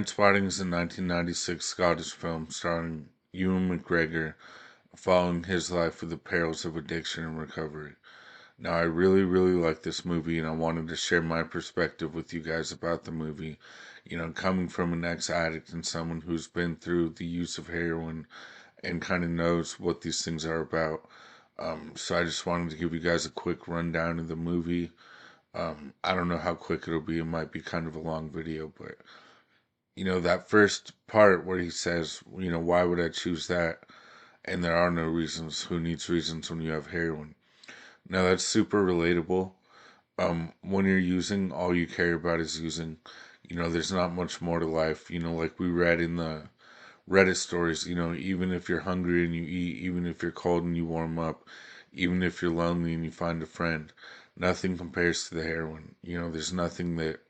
Trainspotting is a 1996 Scottish film starring Ewan McGregor following his life with the perils of addiction and recovery. Now, I really like this movie, and I wanted to share my perspective with you guys about the movie. Coming from an ex-addict and someone who's been through the use of heroin and kind of knows what these things are about. So I just wanted to give you guys a quick rundown of the movie. I don't know how quick it'll be. It might be kind of a long video, but that first part where he says, why would I choose that? And there are no reasons. Who needs reasons when you have heroin? Now that's super relatable. When you're using, all you care about is using. There's not much more to life. Like we read in the Reddit stories, even if you're hungry and you eat, even if you're cold and you warm up, even if you're lonely and you find a friend, nothing compares to the heroin. There's nothing that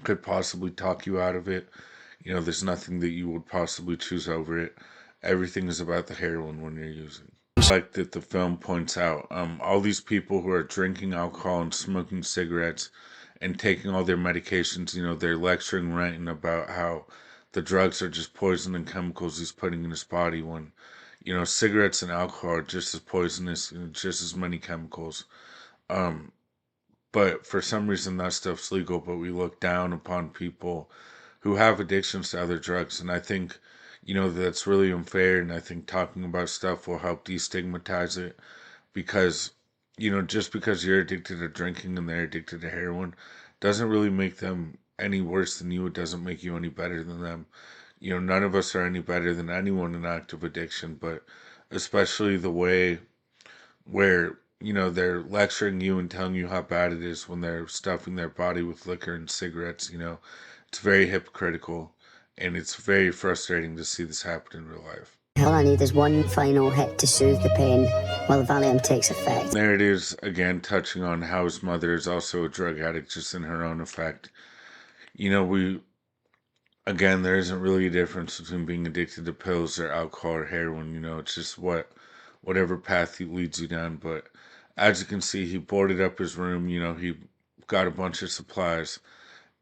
could possibly talk you out of it. There's nothing that you would possibly choose over it. Everything is about the heroin when you're using. Like that the film points out, all these people who are drinking alcohol and smoking cigarettes and taking all their medications, they're lecturing Renton about how the drugs are just poison and chemicals he's putting in his body when, cigarettes and alcohol are just as poisonous and just as many chemicals. Um, but for some reason that stuff's legal, but we look down upon people who have addictions to other drugs. And I think, that's really unfair. And I think talking about stuff will help destigmatize it because, just because you're addicted to drinking and they're addicted to heroin doesn't really make them any worse than you. It doesn't make you any better than them. None of us are any better than anyone in active addiction, but especially the way where they're lecturing you and telling you how bad it is when they're stuffing their body with liquor and cigarettes. It's very hypocritical, and it's very frustrating to see this happen in real life. All I need is one final hit to soothe the pain while Valium takes effect. There it is again, touching on how his mother is also a drug addict just in her own effect. We again, there isn't really a difference between being addicted to pills or alcohol or heroin. It's just whatever path he leads you down. But as you can see, he boarded up his room. He got a bunch of supplies,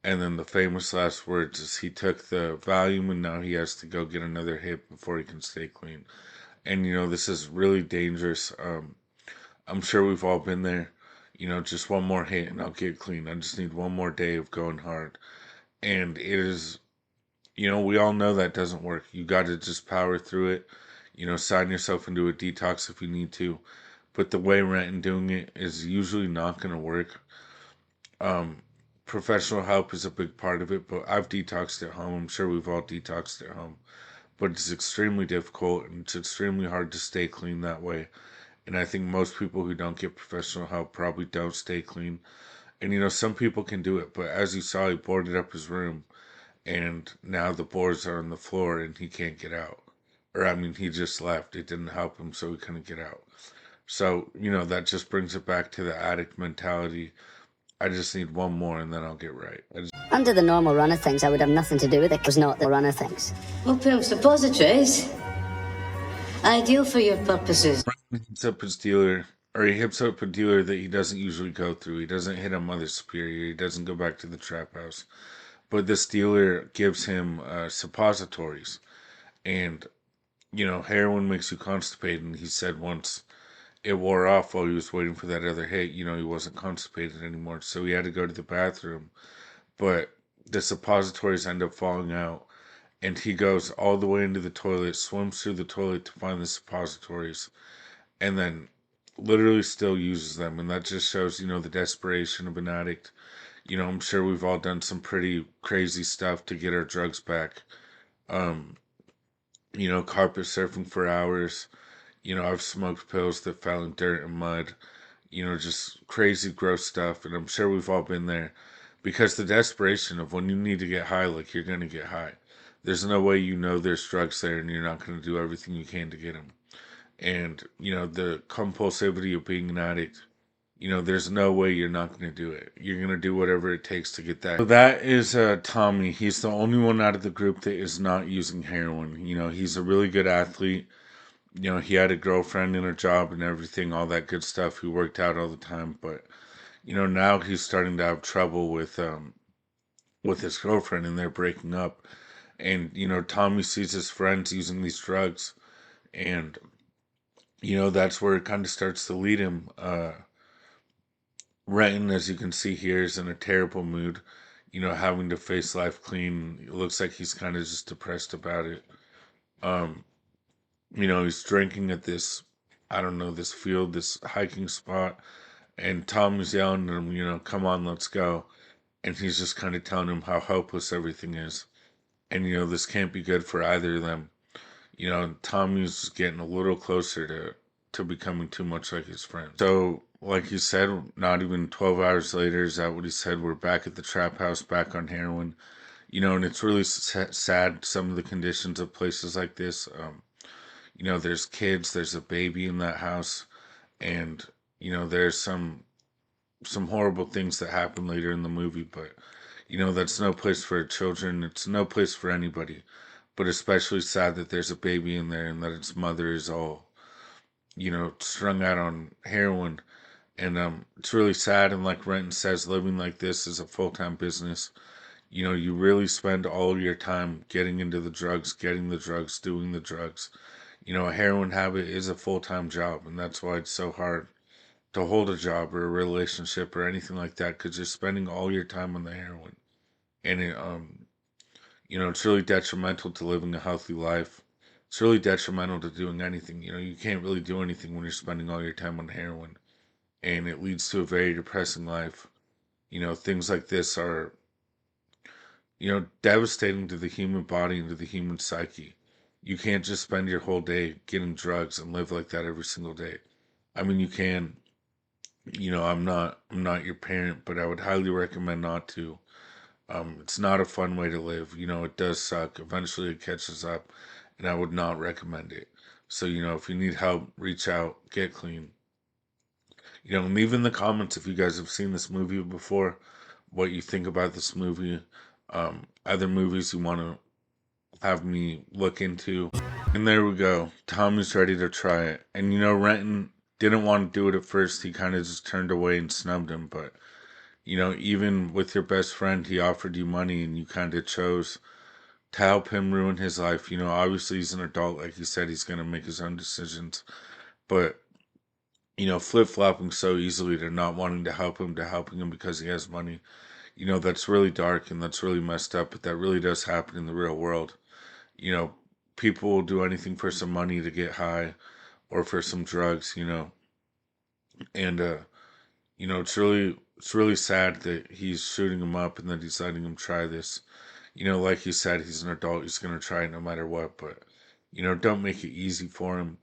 and then the famous last words is he took the Valium, and now he has to go get another hit before he can stay clean. And this is really dangerous. I'm sure we've all been there. Just one more hit and I'll get clean. I just need one more day of going hard. And it is, we all know that doesn't work. You got to just power through it. Sign yourself into a detox if you need to. But the way Renton doing it is usually not going to work. Professional help is a big part of it, but I've detoxed at home. I'm sure we've all detoxed at home. But it's extremely difficult and it's extremely hard to stay clean that way. And I think most people who don't get professional help probably don't stay clean. And some people can do it, but as you saw, he boarded up his room and now the boards are on the floor and he can't get out. Or, I mean, he just left. It didn't help him, so he couldn't get out. So, that just brings it back to the addict mentality. I just need one more and then I'll get right. Under the normal run of things, I would have nothing to do with it. It was not the run of things. Opium suppositories? Ideal for your purposes. He hits up his dealer, or he hits up a dealer that he doesn't usually go through. He doesn't hit a mother superior. He doesn't go back to the trap house. But this dealer gives him suppositories. And, heroin makes you constipated. And he said once it wore off while he was waiting for that other hit, he wasn't constipated anymore. So he had to go to the bathroom. But the suppositories end up falling out. And he goes all the way into the toilet, swims through the toilet to find the suppositories. And then literally still uses them. And that just shows, the desperation of an addict. I'm sure we've all done some pretty crazy stuff to get our drugs back. Carpet surfing for hours. I've smoked pills that fell in dirt and mud. Just crazy, gross stuff. And I'm sure we've all been there. Because the desperation of when you need to get high, like you're going to get high. There's no way there's drugs there and you're not going to do everything you can to get them. And, the compulsivity of being an addict, there's no way you're not going to do it. You're going to do whatever it takes to get that. So that is Tommy. He's the only one out of the group that is not using heroin. He's a really good athlete. He had a girlfriend and a job and everything, all that good stuff. He worked out all the time. But, now he's starting to have trouble with with his girlfriend, and they're breaking up. And, Tommy sees his friends using these drugs, and, that's where it kind of starts to lead him. Renton, as you can see here, is in a terrible mood, having to face life clean. It looks like he's kind of just depressed about it. Um, he's drinking at this, I don't know, this field, this hiking spot, and Tommy's yelling at him, come on, let's go. And he's just kind of telling him how hopeless everything is. And, this can't be good for either of them. Tommy's getting a little closer to becoming too much like his friend. So, like he said, not even 12 hours later, is that what he said? We're back at the trap house, back on heroin. And it's really sad, some of the conditions of places like this. There's kids, there's a baby in that house, and, there's some horrible things that happen later in the movie, but, that's no place for children. It's no place for anybody. But especially sad that there's a baby in there and that its mother is all, strung out on heroin. And it's really sad. And like Renton says, living like this is a full-time business. You really spend all your time getting into the drugs, getting the drugs, doing the drugs. A heroin habit is a full-time job, and that's why it's so hard to hold a job or a relationship or anything like that, because you're spending all your time on the heroin. And it's really detrimental to living a healthy life. It's really detrimental to doing anything. You can't really do anything when you're spending all your time on heroin. And it leads to a very depressing life. Things like this are, devastating to the human body and to the human psyche. You can't just spend your whole day getting drugs and live like that every single day. I mean, you can, I'm not your parent, but I would highly recommend not to. It's not a fun way to live. It does suck. Eventually it catches up, and I would not recommend it. So, if you need help, reach out, get clean. Leave in the comments if you guys have seen this movie before, what you think about this movie, other movies you want to have me look into. And there we go. Tommy's ready to try it. And, Renton didn't want to do it at first. He kind of just turned away and snubbed him, but even with your best friend, he offered you money and you kind of chose to help him ruin his life. Obviously he's an adult, like he said, he's going to make his own decisions. But, flip-flopping so easily to not wanting to help him, to helping him because he has money, that's really dark and that's really messed up, but that really does happen in the real world. People will do anything for some money to get high or for some drugs, and, it's really sad that he's shooting him up and that he's letting him try this. Like he said, he's an adult. He's going to try it no matter what. But, don't make it easy for him.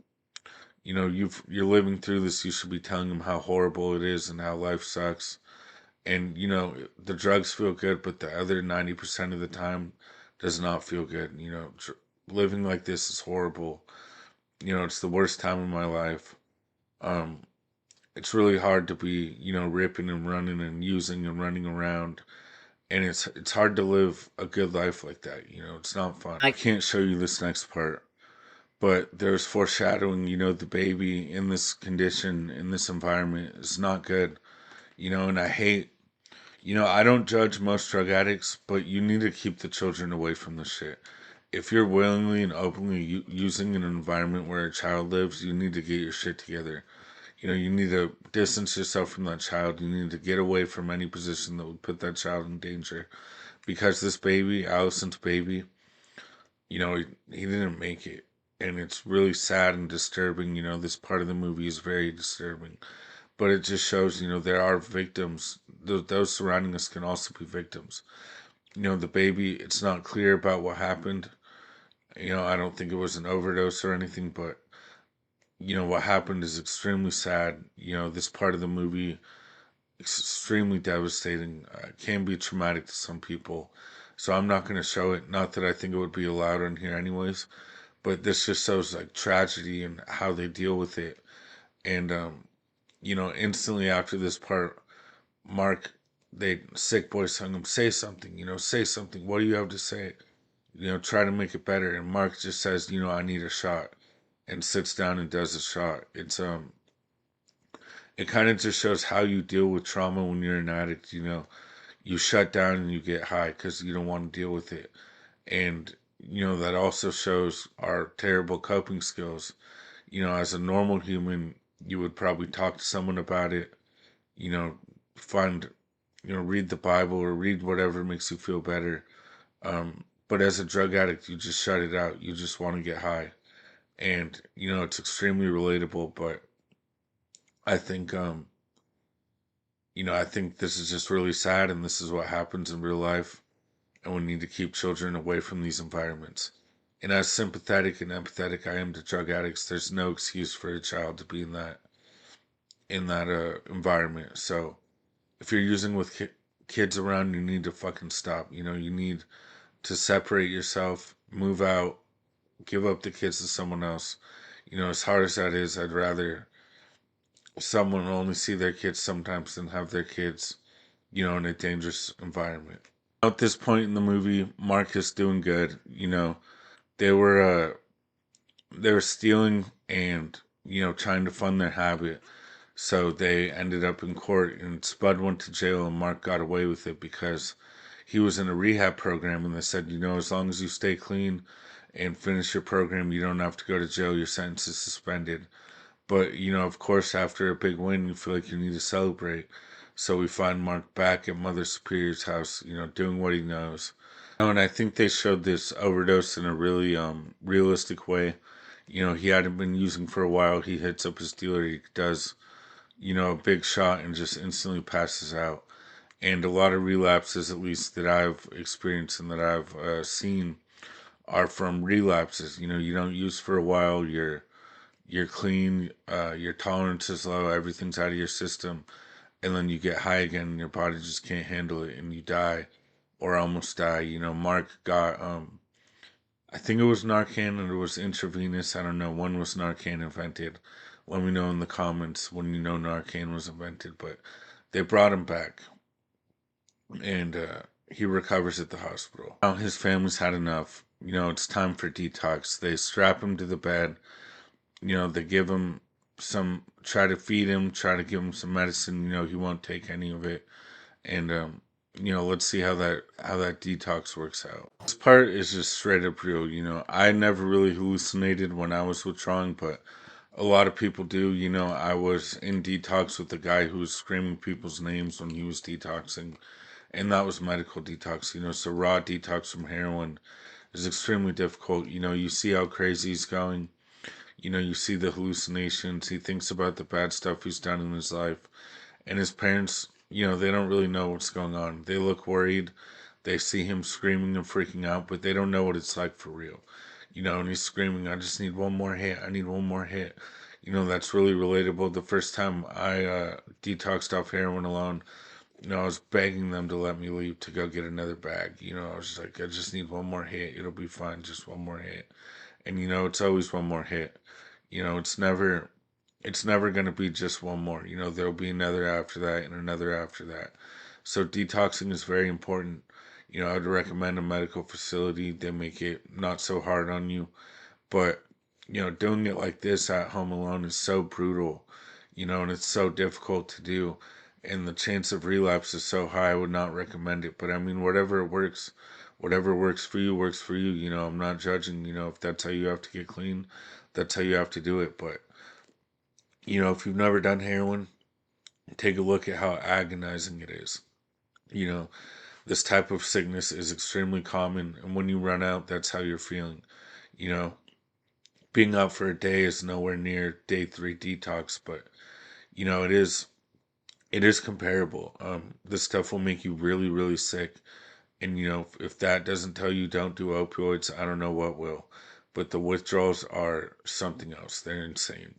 You're living through this. You should be telling him how horrible it is and how life sucks. And, the drugs feel good, but the other 90% of the time does not feel good. Living like this is horrible. It's the worst time of my life. It's really hard to be, ripping and running and using and running around. And it's hard to live a good life like that. It's not fun. I can't show you this next part, but there's foreshadowing, the baby in this condition, in this environment is not good, and I hate, I don't judge most drug addicts, but you need to keep the children away from this shit. If you're willingly and openly using an environment where a child lives, you need to get your shit together. You need to distance yourself from that child. You need to get away from any position that would put that child in danger. Because this baby, Allison's baby, he didn't make it. And it's really sad and disturbing. This part of the movie is very disturbing. But it just shows, there are victims. Those surrounding us can also be victims. The baby, it's not clear about what happened. I don't think it was an overdose or anything, but what happened is extremely sad. This part of the movie extremely devastating. Can be traumatic to some people. So I'm not going to show it. Not that I think it would be allowed on here anyways, but this just shows like tragedy and how they deal with it. And, instantly after this part, Mark, Sick Boy sung him, say something, say something. What do you have to say? Try to make it better. And Mark just says, I need a shot, and sits down and does a shot. It kind of just shows how you deal with trauma when you're an addict. you shut down and you get high because you don't want to deal with it. And, that also shows our terrible coping skills. As a normal human, you would probably talk to someone about it, you know, find, read the Bible or read whatever makes you feel better. But as a drug addict, you just shut it out. You just want to get high. And, it's extremely relatable, but I think, I think this is just really sad and this is what happens in real life. And we need to keep children away from these environments. And as sympathetic and empathetic I am to drug addicts, there's no excuse for a child to be in that environment. So if you're using with kids around, you need to fucking stop. You need to separate yourself, move out, give up the kids to someone else. As hard as that is, I'd rather someone only see their kids sometimes than have their kids, in a dangerous environment. At this point in the movie, Mark is doing good. They were they were stealing and trying to fund their habit. So they ended up in court, and Spud went to jail, and Mark got away with it because he was in a rehab program, and they said, as long as you stay clean and finish your program, you don't have to go to jail. Your sentence is suspended. But, of course, after a big win, you feel like you need to celebrate. So we find Mark back at Mother Superior's house, doing what he knows. And I think they showed this overdose in a really realistic way. He hadn't been using for a while. He hits up his dealer. He does, a big shot and just instantly passes out. And a lot of relapses, at least that I've experienced and that I've seen, are from relapses. You don't use for a while. You're clean. Your tolerance is low. Everything's out of your system, and then you get high again, and your body just can't handle it, and you die, or almost die. Mark got I think it was Narcan and it was intravenous. I don't know. When was Narcan invented? Let me know in the comments when you know Narcan was invented. But they brought him back, and he recovers at the hospital. Now his family's had enough. It's time for detox. They strap him to the bed. They give him try to feed him, try to give him some medicine. He won't take any of it. And, let's see how that detox works out. This part is just straight up real. I never really hallucinated when I was withdrawing, but a lot of people do. I was in detox with the guy who was screaming people's names when he was detoxing, and that was medical detox. So raw detox from heroin is extremely difficult. You see how crazy he's going. You see the hallucinations. He thinks about the bad stuff he's done in his life. And his parents, they don't really know what's going on. They look worried. They see him screaming and freaking out, but they don't know what it's like for real. And he's screaming, I just need one more hit. I need one more hit. That's really relatable. The first time I detoxed off heroin alone, I was begging them to let me leave to go get another bag. I was just like, I just need one more hit. It'll be fine. Just one more hit. And, it's always one more hit. It's never going to be just one more. There'll be another after that and another after that. So detoxing is very important. I would recommend a medical facility. They make it not so hard on you. But, doing it like this at home alone is so brutal, and it's so difficult to do. And the chance of relapse is so high, I would not recommend it. But I mean, whatever works for you, works for you. I'm not judging, if that's how you have to get clean, that's how you have to do it. But, if you've never done heroin, take a look at how agonizing it is. This type of sickness is extremely common, and when you run out, that's how you're feeling. Being out for a day is nowhere near day 3 detox, but it is comparable. This stuff will make you really, really sick, and if that doesn't tell you don't do opioids, I don't know what will. But the withdrawals are something else. They're insane.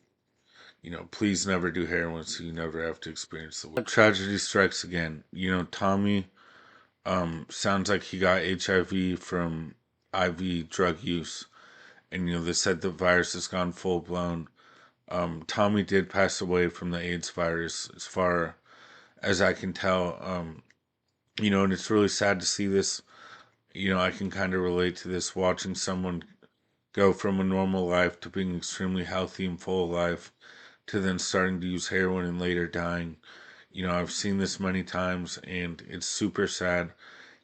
Please never do heroin so you never have to experience the tragedy strikes again. Tommy sounds like he got HIV from IV drug use. And, they said the virus has gone full blown. Tommy did pass away from the AIDS virus, as far as I can tell. And it's really sad to see this. I can kind of relate to this, watching someone go from a normal life to being extremely healthy and full of life, to then starting to use heroin and later dying. I've seen this many times, and it's super sad.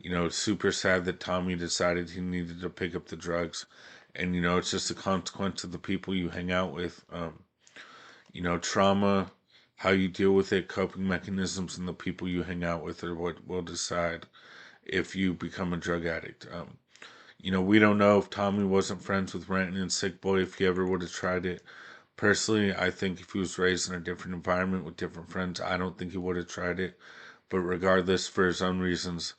It's super sad that Tommy decided he needed to pick up the drugs. And, it's just a consequence of the people you hang out with. Trauma, how you deal with it, coping mechanisms, and the people you hang out with are what will decide if you become a drug addict. We don't know if Tommy wasn't friends with Renton and Sick Boy, if he ever would have tried it. Personally, I think if he was raised in a different environment with different friends, I don't think he would have tried it. But regardless, for his own reasons,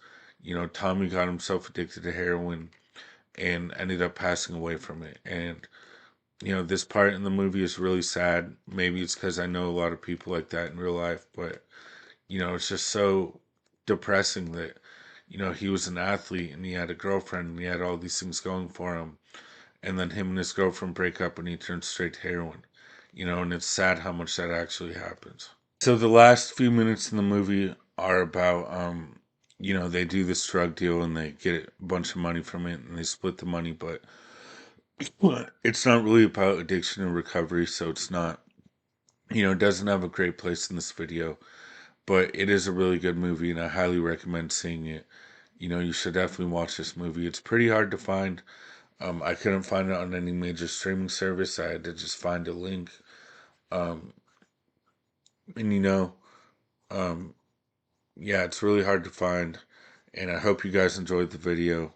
Tommy got himself addicted to heroin and ended up passing away from it. And, this part in the movie is really sad. Maybe it's because I know a lot of people like that in real life, but, it's just so depressing that, he was an athlete and he had a girlfriend and he had all these things going for him. And then him and his girlfriend break up and he turns straight to heroin. And it's sad how much that actually happens. So the last few minutes in the movie are about, they do this drug deal and they get a bunch of money from it and they split the money, but it's not really about addiction and recovery, so it's not, it doesn't have a great place in this video, but it is a really good movie and I highly recommend seeing it. You should definitely watch this movie. It's pretty hard to find. I couldn't find it on any major streaming service. I had to just find a link. Um, and um, yeah, it's really hard to find. And I hope you guys enjoyed the video.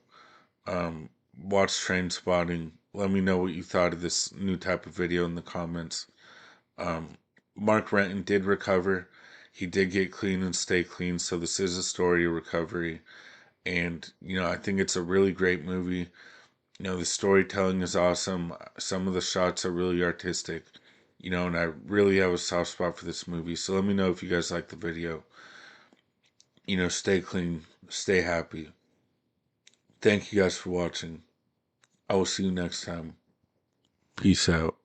Watch Trainspotting. Let me know what you thought of this new type of video in the comments. Mark Renton did recover. He did get clean and stay clean. So this is a story of recovery. And, I think it's a really great movie. The storytelling is awesome. Some of the shots are really artistic, and I really have a soft spot for this movie. So let me know if you guys like the video. Stay clean, stay happy. Thank you guys for watching. I will see you next time. Peace out.